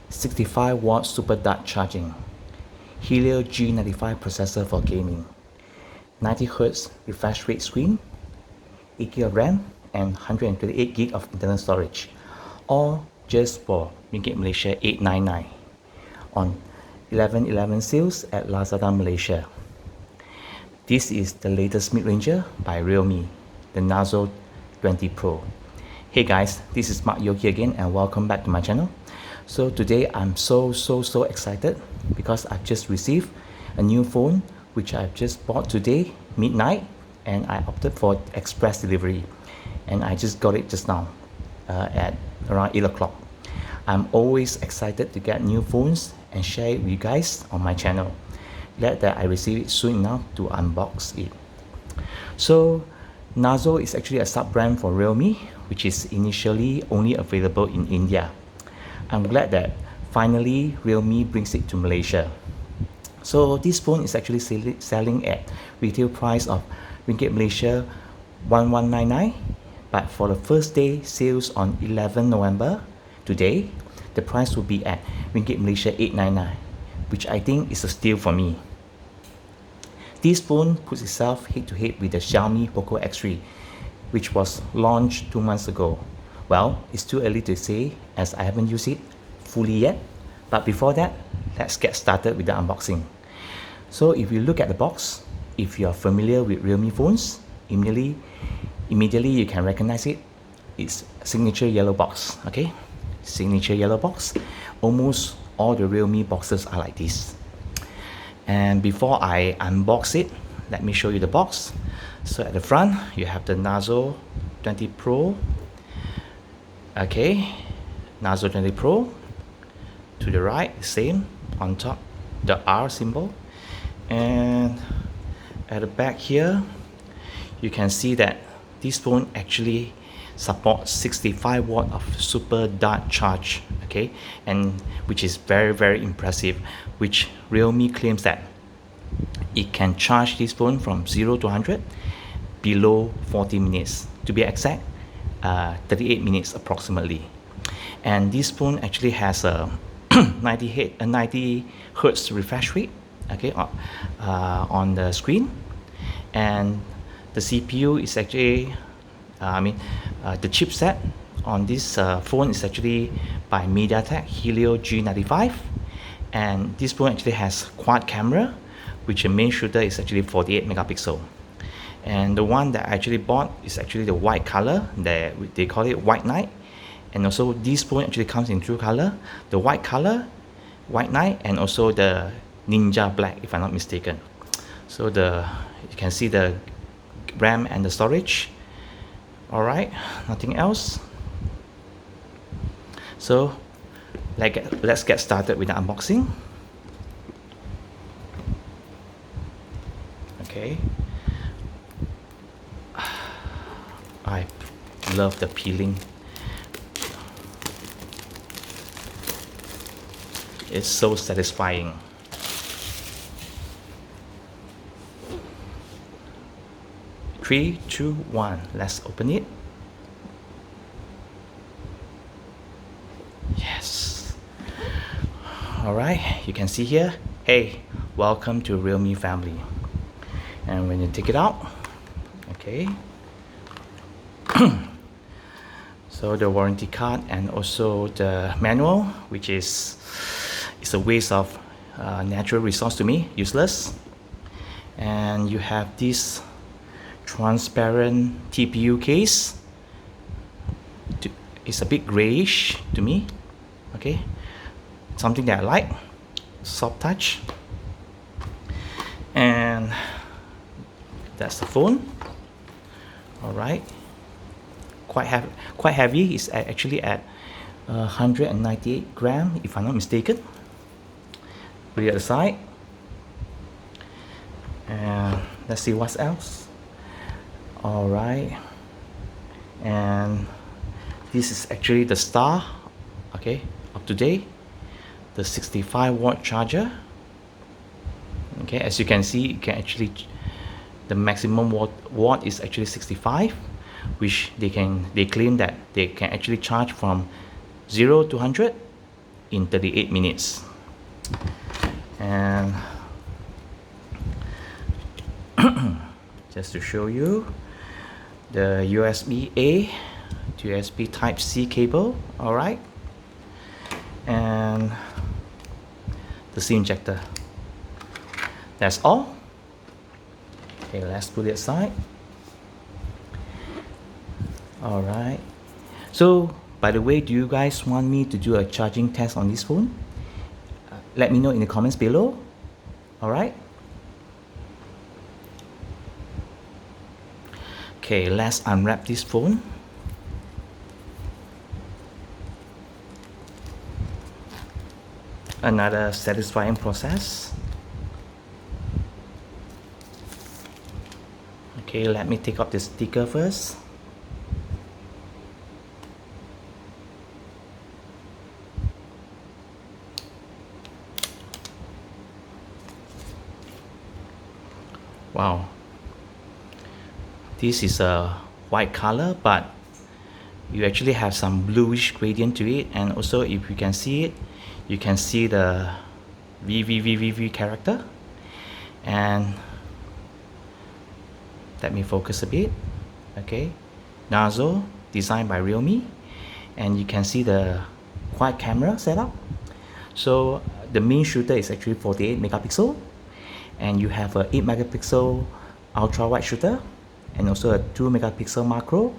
65-watt super dart charging, Helio G95 processor for gaming, 90Hz refresh rate screen, 8GB of RAM and 128GB of internal storage, all just for Ringgit Malaysia 899 on 11/11 sales at Lazada Malaysia. This is the latest mid-ranger by Realme, the Narzo 20 Pro. Hey guys, this is Mark Yogi again and welcome back to my channel. So today I'm so excited because I've just received a new phone which I've just bought today midnight, and I opted for express delivery, and I just got it just now at around 8 o'clock. I'm always excited to get new phones and share it with you guys on my channel. Glad that I received it soon enough to unbox it. So Narzo is actually a sub-brand for Realme, which is initially only available in India. I'm glad that finally Realme brings it to Malaysia. So this phone is actually selling at retail price of Ringgit Malaysia 1199, but for the first day sales on 11 November, today, the price will be at Ringgit Malaysia 899, which I think is a steal for me. This phone puts itself head to head with the Xiaomi Poco X3, which was launched 2 months ago. Well, it's too early to say as I haven't used it fully yet, but before that, let's get started with the unboxing. So if you look at the box, if you are familiar with Realme phones, immediately you can recognize it. It's signature yellow box, okay? Signature yellow box. Almost all the Realme boxes are like this. And before I unbox it, let me show you the box. So at the front, you have the Narzo 20 Pro. Okay, Narzo 20 Pro. To the right, same. On top, the R symbol. And at the back here, you can see that this phone actually supports 65 watt of super dart charge, okay, and which is very impressive, which Realme claims that it can charge this phone from 0 to 100 below 40 minutes, to be exact 38 minutes approximately. And this phone actually has a 90 Hertz refresh rate, okay, on the screen, and the CPU is actually the chipset on this phone is actually by MediaTek Helio G95, and this phone actually has quad camera, which the main shooter is actually 48 megapixel, and the one that I actually bought is actually the white color, they call it white night. And also this phone actually comes in two color, the white color, white night, and also the ninja black, if I'm not mistaken. So you can see the RAM and the storage. Alright, nothing else. So let's get started with the unboxing. Okay, I love the peeling. It's so satisfying. Three, two, one. Let's open it. Yes. Alright, you can see here, hey, welcome to Realme family. And when you take it out, okay, so the warranty card and also the manual, which is a waste of natural resource to me, useless. And you have this transparent TPU case. It's a bit grayish to me, okay, something that I like, soft touch. And that's the phone. All right, quite heavy. It's actually at 198 grams, if I'm not mistaken. Put it aside, and let's see what else. All right, and this is actually the star, okay, of today, the 65 watt charger. Okay, as you can see, it can actually, the maximum watt is actually 65, which they claim that they can actually charge from 0 to 100 in 38 minutes. And just to show you the USB-A to USB Type-C cable, alright, and the SIM injector. That's all. Okay, let's put it aside. Alright, so by the way, do you guys want me to do a charging test on this phone? Let me know in the comments below. Alright. Okay, let's unwrap this phone. Another satisfying process. Okay, let me take out the sticker first. Wow, this is a white color, but you actually have some bluish gradient to it, and also if you can see it, you can see the VVVVV character. And let me focus a bit. Okay, Narzo, designed by Realme, and you can see the quad camera setup. So the main shooter is actually 48 megapixel, and you have a 8 megapixel ultra wide shooter, and also a 2 megapixel macro,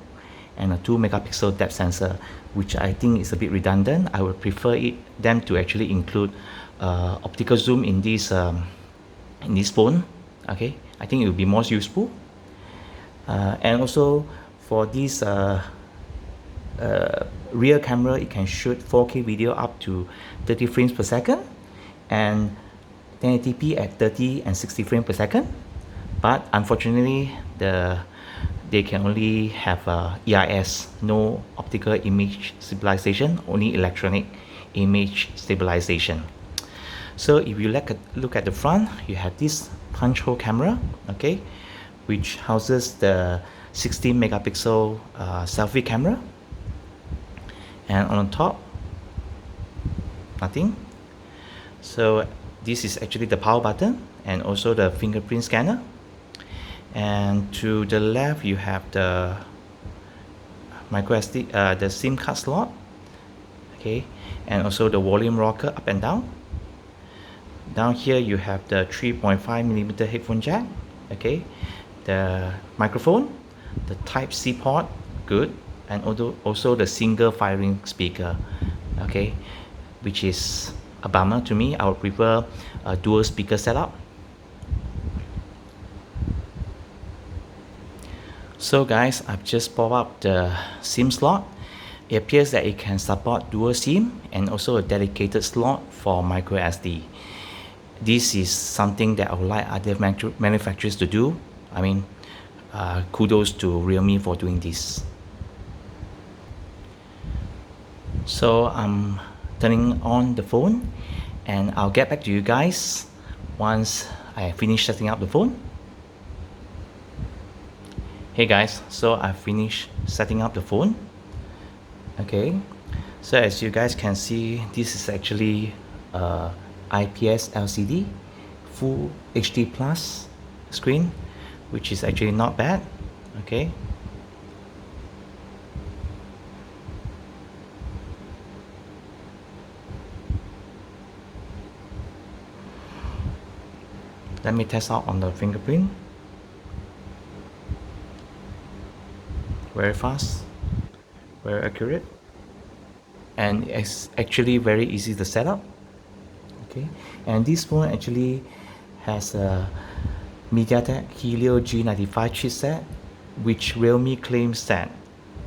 and a 2 megapixel depth sensor, which I think is a bit redundant. I would prefer them to actually include optical zoom in this phone. Okay, I think it will be more useful. And also for this rear camera, it can shoot 4K video up to 30 frames per second, and 1080p at 30 and 60 frames per second. But unfortunately, they can only have EIS, no optical image stabilization, only electronic image stabilization. So if you look at the front, you have this punch hole camera, okay, which houses the 16 megapixel selfie camera, and on top, nothing. So this is actually the power button and also the fingerprint scanner. And to the left, you have the micro SD, the SIM card slot, okay, and also the volume rocker up and down. Down here, you have the 3.5mm headphone jack, okay, the microphone, the Type-C port, good, and also the single firing speaker, okay, which is a bummer to me. I would prefer a dual speaker setup. So guys, I've just popped up the SIM slot. It appears that it can support dual SIM and also a dedicated slot for micro SD. This is something that I would like other manufacturers to do. I mean, kudos to Realme for doing this. So I'm turning on the phone, and I'll get back to you guys once I finish setting up the phone. Hey guys, so I finished setting up the phone. Okay, so as you guys can see, this is actually IPS LCD Full HD Plus screen, which is actually not bad. Okay, let me test out on the fingerprint. Very fast, very accurate, and it's actually very easy to set up. Okay, and this phone actually has a MediaTek Helio G95 chipset, which Realme claims that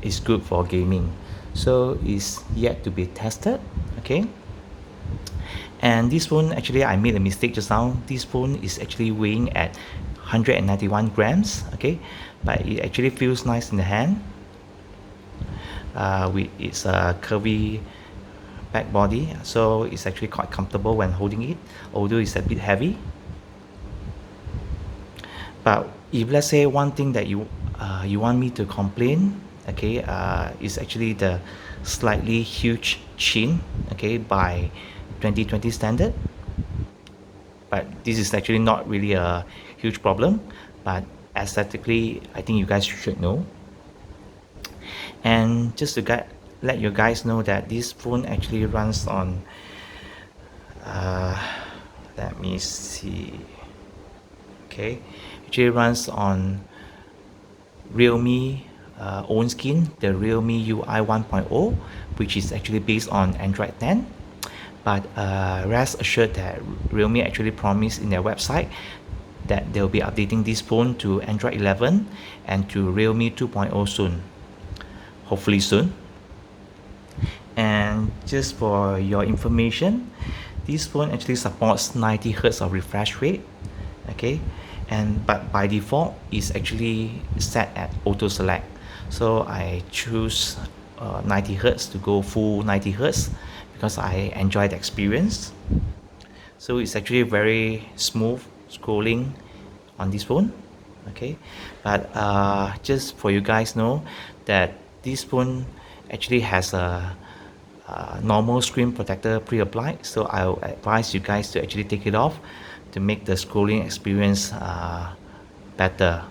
is good for gaming. So it's yet to be tested. Okay, and this phone, actually I made a mistake just now. This phone is actually weighing at 191 grams. Okay, but it actually feels nice in the hand. With its curvy back body, so it's actually quite comfortable when holding it, although it's a bit heavy. But if let's say one thing that you want me to complain, okay, is actually the slightly huge chin, okay, by 2020 standard. But this is actually not really a huge problem, but aesthetically I think you guys should know. And just to let you guys know that this phone actually runs on uh, let me see, okay, actually runs on Realme own skin, the Realme UI 1.0, which is actually based on Android 10. But rest assured that Realme actually promised in their website that they'll be updating this phone to Android 11 and to Realme 2.0 soon, hopefully soon. And just for your information, this phone actually supports 90 Hz of refresh rate, okay, and but by default is actually set at auto select, so I choose 90 Hz to go full 90 Hz because I enjoy the experience. So it's actually very smooth scrolling on this phone, okay. But just for you guys know that this phone actually has a normal screen protector pre-applied, so I'll advise you guys to actually take it off to make the scrolling experience better.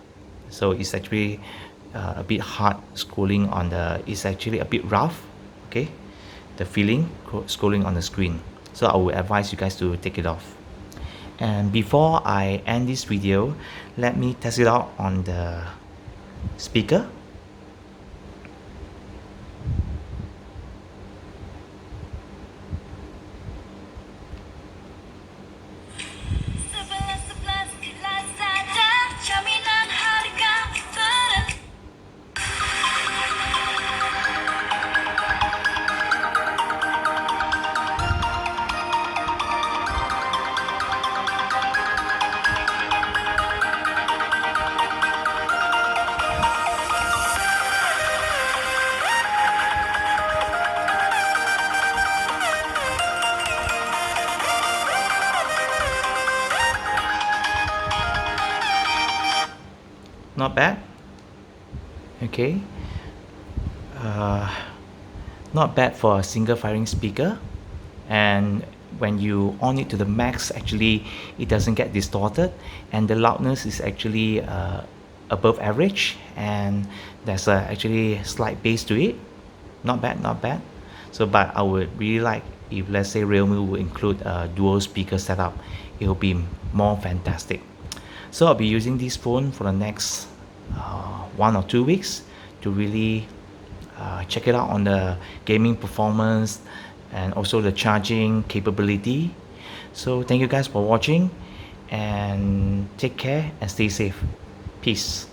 So it's actually a bit hard scrolling on the, it's actually a bit rough, okay, the feeling scrolling on the screen. So I would advise you guys to take it off. And before I end this video, let me test it out on the speaker. Lazada, jaminan harga terendah. Not bad, okay. uh, Not bad for a single firing speaker, and when you on it to the max, actually it doesn't get distorted, and the loudness is actually above average, and there's a actually slight bass to it. Not bad, not bad. So but I would really like if, let's say, Realme will include a dual speaker setup, it will be more fantastic. So I'll be using this phone for the next 1 or 2 weeks to really check it out on the gaming performance and also the charging capability. So thank you guys for watching, and take care and stay safe. Peace.